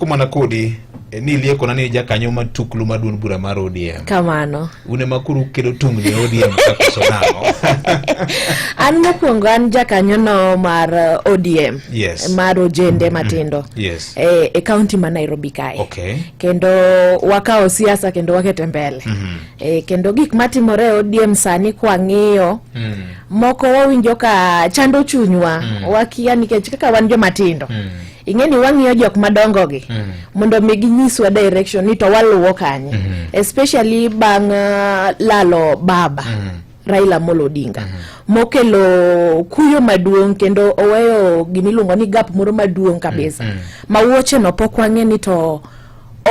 Kumana kodi ni lieko nani jakanyo matuklu maduon bura mar ODM. Kamano. Une makuru kelo tungni ODM kakosonano. An mokwongo an jakanyo no mar ODM. Yes. Mar ojende matindo. Yes. E county ma Nairobi kae. Okay. Kendo wakao siasa kendo wakete mbele. Kendo gik matimore ODM sani kwa ng'iyo. Moko wawinjo ka chando chunywa. Wakia nikech kaka wan joma tindo. Ingeni wang'iyo jok madongo gi mondo mi ginyiswa direction ni to waluwo kanye especially bang lalo baba Raila Amolo Odinga mokelo kuyo maduong kendo oweyo gimiluongo ni gap moro maduong kabisa ma wuoche no pok wang'eni to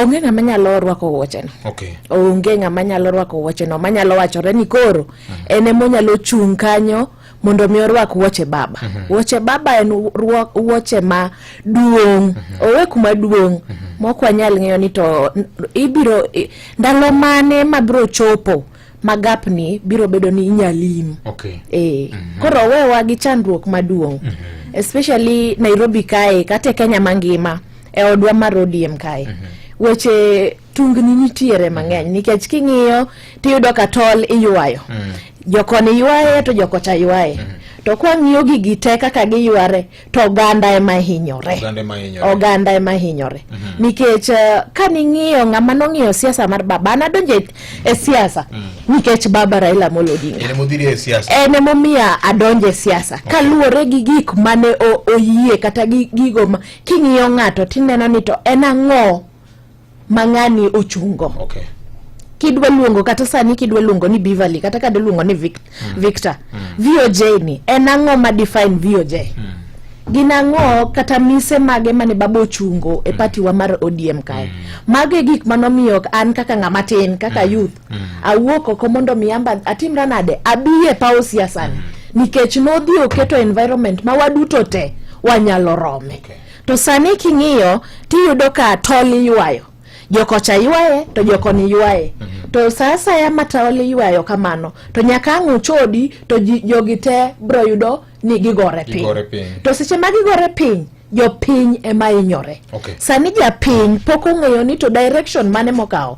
onge ng'ama nyalo rwako wuoche no. Okay. Onge ng'ama nyalo rwako wuoche no manyalo wachore ni koro ene monyalo chung kanyo mondo mi orwak wuoche baba. Wuoche baba en wuoche ma duong, owe kuma duong. Moko anyal ng'eyo ni to ibiro ndalo mane mabiro chopo magapni biro bedo ni inyalim. Okay. Koro wewa gi chandruok maduong. Especially Nairobi kae kate Kenya mangima e odwa mar ODM kae. Weche tungni nitiere mang'eny nikech king'iyo tiyudo ka tol iywayo. Jokoni ywaye to jokocha ywaye. To kwa ng'iyo gigi te kaka giyware to oganda ema hinyore. Oganda ema hinyore. Nikech kani ng'iyo ng'ama nong'iyo siasa mar baba anadonje e siasa nikech baba Raila Amolo Odinga. Ene modhiri e siasa. Ene momia adonje siasa. Kaluwore gi gik mane oyie kata gigo ma king'iyo ng'ato tineno ni to en ang'o mang'ani ochungo. Okay. Kidwa luongo kata sani kidwa luongo ni Beverly kata kadwa luongo ni Victor. VOJ ni en ang'o ma define VOJ. Gina ang'o kata mise mage mane babo chungo e party wa mar ODM kae. Mage gik manomiyo an kaka ng'ama tin kaka youth. Awuoko ko mondo miyamba atimra nade abiye pau siasa ni. Nikech nodhi oketo environment ma waduto te wanyalo rome. Okay. To sani king'iyo tiyudo ka toli ywayo. Jokocha ywaye to jokoni ywaye. To sasa ya matoli ywayo kamano to nyaka ang'u chodi to jogi te bro yudo ni gigore piny. To seche ma gigore piny jo piny ema inyore. Okay. Sani ja piny poko ng'eyo ni to direction mane mokao.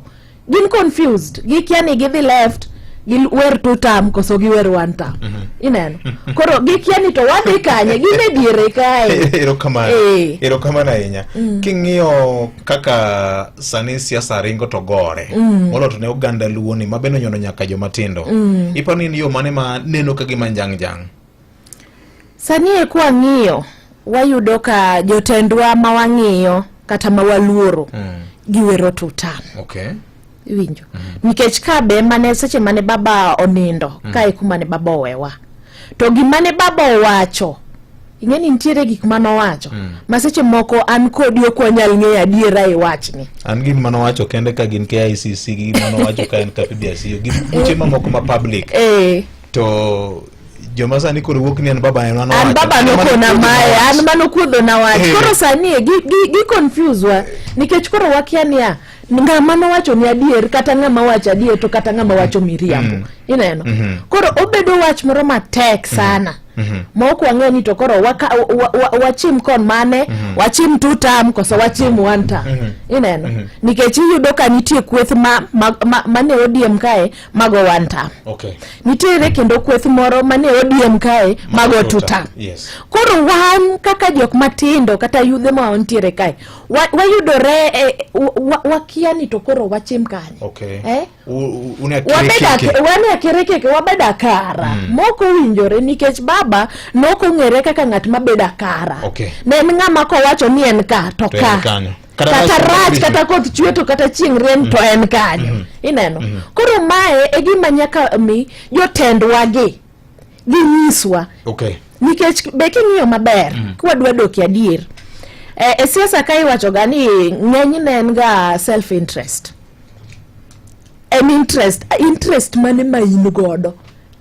Gin confused. Gikia ni gidhi left giwer 2 term koso giwer 1 term. Ineno. Koro gikia ni to wadhi kanye gine diere kae. Ero kamana ahinya. King'iyo kaka sani siasa ringo to gore. Molo to ne oganda luoni mabeno nyono nyaka joma tindo. Ipani ni yo mane ma neno ka gima njang. Sani e kwa ng'iyo wayudo ka jotendwa ma wang'iyo kata ma waluoro giwero 2 term. Okay. Winjo. Nikech kabe mane seche mane baba onindo kae kuma ne baba owewa. To gimane baba owacho ing'eni nitiere gik mano wacho ma seche moko an kodi ok wanyal ng'eyo adiera e wachni. An gin mano wacho kende ka gin KICC gin mano wacho ka en KPDC gin buche mamoko ma public. To joma sani koro wuok ni an baba en mano wacho. An baba no kona mae an mano kuodho na wacho. Koro sani gi confuse wa nikech koro wakia niya ng'ama no wacho ni adier kata ng'ama wacho adier to kata ng'ama wacho miriambo. Ineno. Koro obedo wach moro matek sana. Moko wang'eni to koro wachim kon mane wachim 2 term koso wachim 1 term. Ineno. Nikech yudo ka nitie kweth mane ODM kae mago 1 term. Okay. Nitiere kendo kweth moro mane ODM kae mago 2 term. Yes. Koro wan kaka jok matindo kata yudhe ma ontiere kae wayudore wakia ni to koro wachim kanye. Okay. Wane akerekeke wabeda kara. Moko winjore nikech baba noko ng'ere kaka ng'at mabeda kara. Okay. Ne ng'ama ko wacho ni en ka to ka. Kata rach kata koth chwe to kata chieng' ren to en kanyo. Ineno. Koro mae e gima nyaka mi jotendwa gi ginyiswa. Okay. Nikech be king'iyo maber kwadwa doki adier. E siasa kai wacho ga ni ng'enyne en ga self interest. Interest mane ma in godo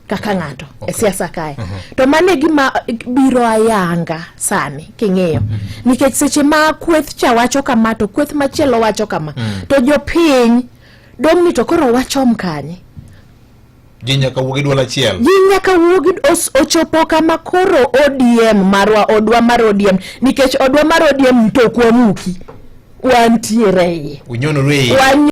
kaka ng'ato e siasa kae. To mane gima biro ayanga sani king'iyo. Nikech seche ma kweth cha wacho kama to kweth machielo wacho kama to jopiny dong ni to koro wacho mkanye. Jinyaka wuogi dwala chiel. Jinyaka wuogi ochopo kama koro ODM marwa odwa mar ODM nikech odwa mar ODM to kwa muki. wantiere unyono rei